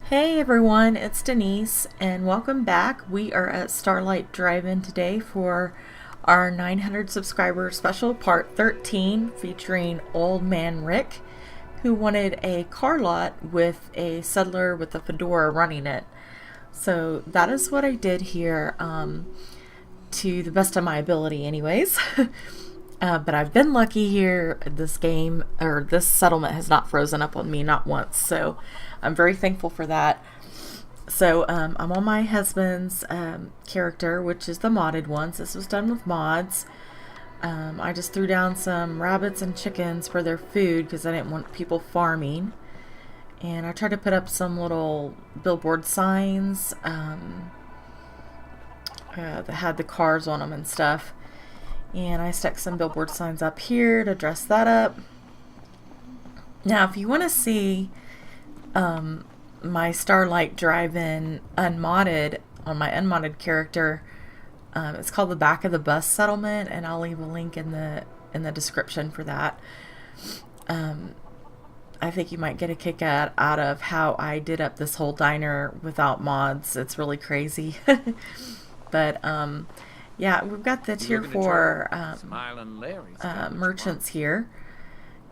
Hey everyone, it's Denise and welcome back. We are at Starlight Drive-In today for our 900 subscriber special part 13 featuring Old Man Rick, who wanted a car lot with a settler with a fedora running it. So that is what I did here, to the best of my ability anyways. But I've been lucky here. This game, or this settlement, has not frozen up on me, not once. So I'm very thankful for that. So I'm on my husband's character, which is the modded ones. This was done with mods. I just threw down some rabbits and chickens for their food because I didn't want people farming. And I tried to put up some little billboard signs that had the cars on them and stuff. And I stuck some billboard signs up here to dress that up. Now, if you want to see my Starlight Drive-In Unmodded on my Unmodded character, it's called the Back of the Bus Settlement, and I'll leave a link in the description for that. I think you might get a kick out of how I did up this whole diner without mods. It's really crazy. But yeah, we've got the tier 4 merchants here,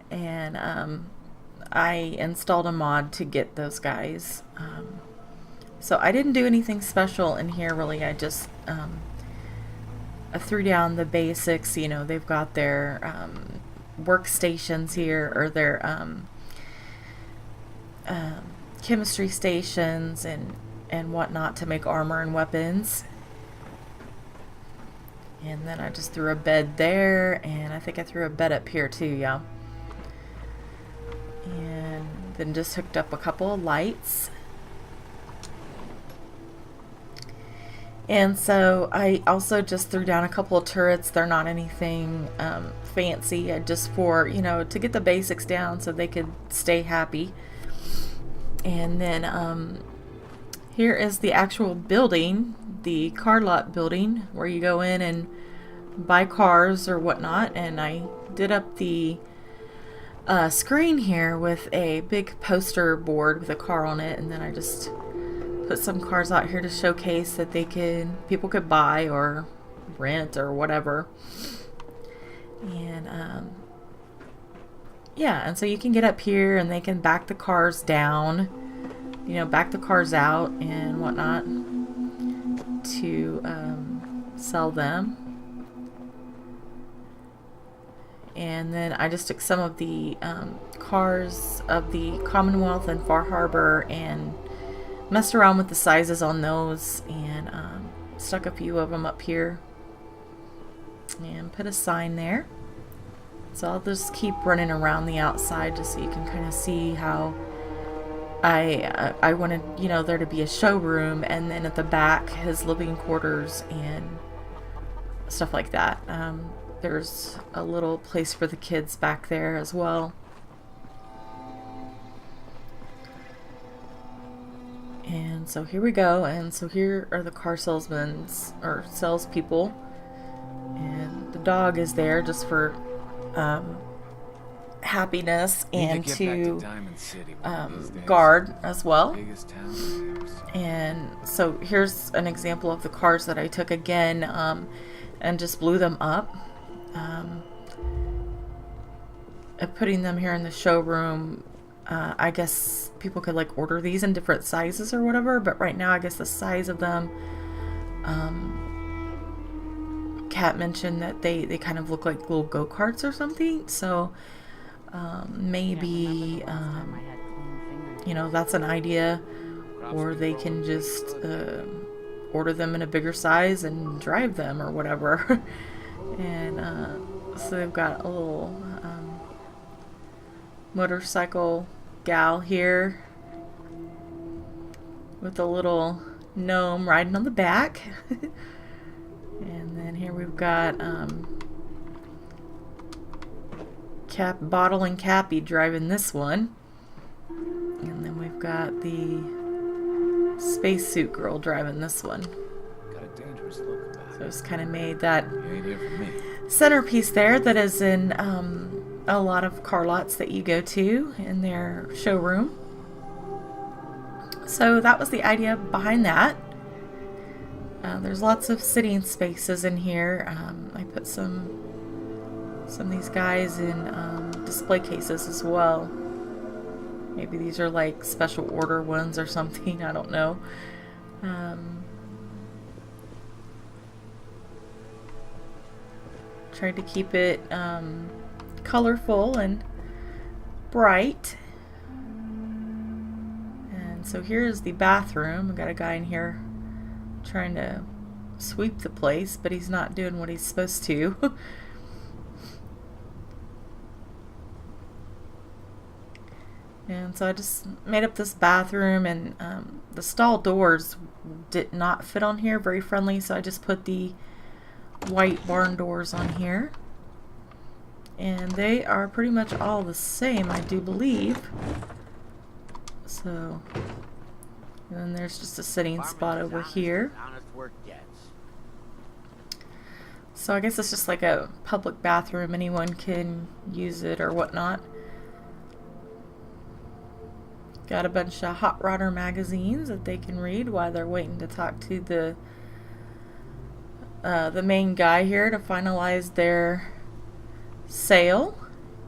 and I installed a mod to get those guys. So I didn't do anything special in here really. I just I threw down the basics. You know, they've got their workstations here, or their chemistry stations and whatnot to make armor and weapons. And then I just threw a bed there, and I think I threw a bed up here too, yeah. And then just hooked up a couple of lights. And so I also just threw down a couple of turrets. They're not anything fancy, just for, you know, to get the basics down so they could stay happy. And then here is the actual building, the car lot building, where you go in and buy cars or whatnot. And I did up the screen here with a big poster board with a car on it, and then I just put some cars out here to showcase that people could buy or rent or whatever. And yeah, and so you can get up here and they can back the cars down, you know, back the cars out and whatnot to sell them. And then I just took some of the cars of the Commonwealth and Far Harbor and messed around with the sizes on those, and stuck a few of them up here and put a sign there. So I'll just keep running around the outside just so you can kind of see how I wanted, you know, there to be a showroom, and then at the back his living quarters and stuff like that. There's a little place for the kids back there as well. And so here we go, and so here are the car salesmen, or salespeople, and the dog is there just for happiness and to guard as well. And so here's an example of the cars that I took again, and just blew them up. Putting them here in the showroom. I guess people could like order these in different sizes or whatever, but right now I guess the size of them, Kat mentioned that they kind of look like little go-karts or something, so maybe you know, that's an idea, or they can just order them in a bigger size and drive them or whatever. And so they've got a little motorcycle gal here with a little gnome riding on the back. And then here we've got Bottle and Cappy driving this one. And then we've got the spacesuit girl driving this one. Got a dangerous look about it. So it's kind of made that You ain't here for me. centerpiece there that is in a lot of car lots that you go to in their showroom. So that was the idea behind that. There's lots of sitting spaces in here. I put some of these guys in display cases as well. Maybe these are like special order ones or something, I don't know. Tried to keep it colorful and bright. And so here's the bathroom. I've got a guy in here trying to sweep the place, but he's not doing what he's supposed to. And so I just made up this bathroom, and the stall doors did not fit on here very friendly, so I just put the white barn doors on here. And they are pretty much all the same, I do believe. So, and then there's just a sitting spot over here. So I guess it's just like a public bathroom. Anyone can use it or whatnot. Got a bunch of Hot Rodder magazines that they can read while they're waiting to talk to the main guy here to finalize their sale.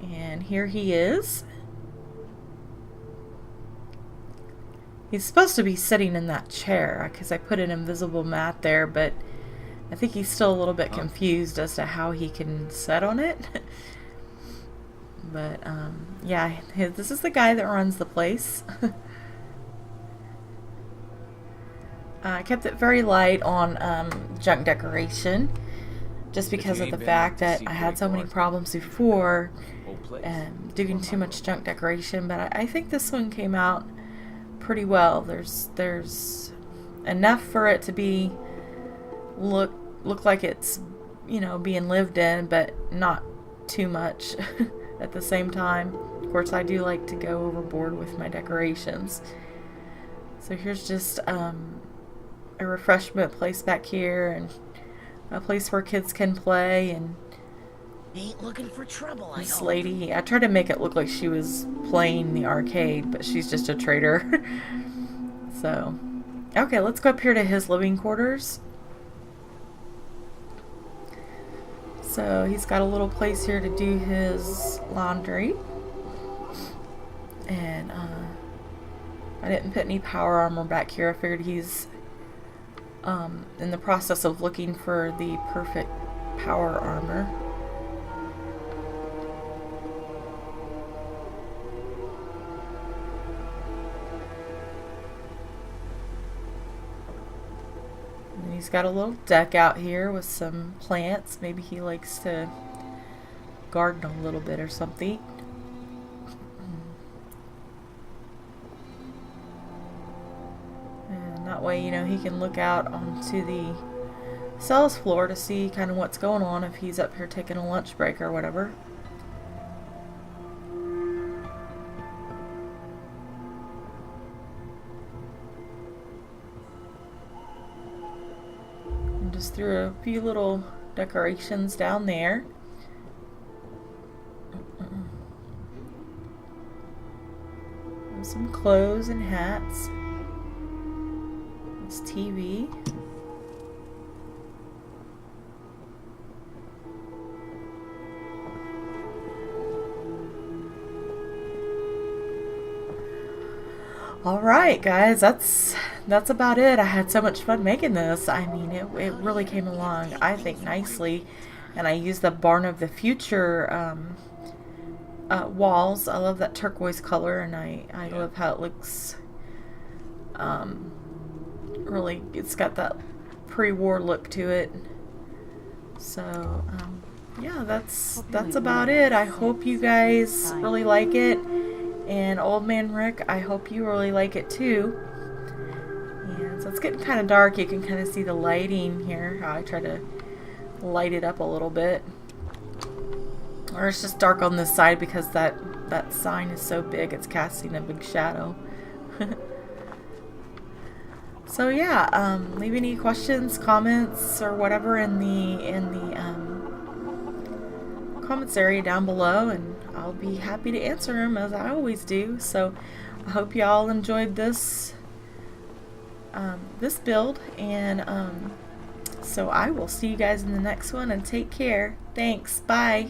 And here he is. He's supposed to be sitting in that chair because I put an invisible mat there, but I think he's still a little bit confused as to how he can sit on it. But yeah, this is the guy that runs the place. I kept it very light on junk decoration, just because of the fact that I had so many problems before doing too much junk decoration. But I think this one came out pretty well. There's enough for it to be look like it's, you know, being lived in, but not too much at the same time. Of course, I do like to go overboard with my decorations. So here's just a refreshment place back here, and a place where kids can play. And ain't looking for trouble. This lady, I tried to make it look like she was playing the arcade, but she's just a trader. So, okay, let's go up here to his living quarters. So he's got a little place here to do his laundry. And I didn't put any power armor back here. I figured he's in the process of looking for the perfect power armor. And he's got a little deck out here with some plants. Maybe he likes to garden a little bit or something. And that way, you know, he can look out onto the sales floor to see kind of what's going on if he's up here taking a lunch break or whatever. And just threw a few little decorations down there. And some clothes and hats. This TV. Alright guys, that's about it. I had so much fun making this. I mean, it really came along, I think, nicely. And I used the Barn of the Future walls. I love that turquoise color, and I love how it looks. Really, it's got that pre-war look to it. So, yeah, that's about it. I hope you guys really like it. And Old Man Rick, I hope you really like it too. And so it's getting kind of dark. You can kind of see the lighting here, how I try to light it up a little bit. Or it's just dark on this side because that sign is so big, it's casting a big shadow. So yeah, leave any questions, comments, or whatever in the comments area down below, and I'll be happy to answer them as I always do. So I hope y'all enjoyed this this build, and so I will see you guys in the next one, and take care. Thanks. Bye.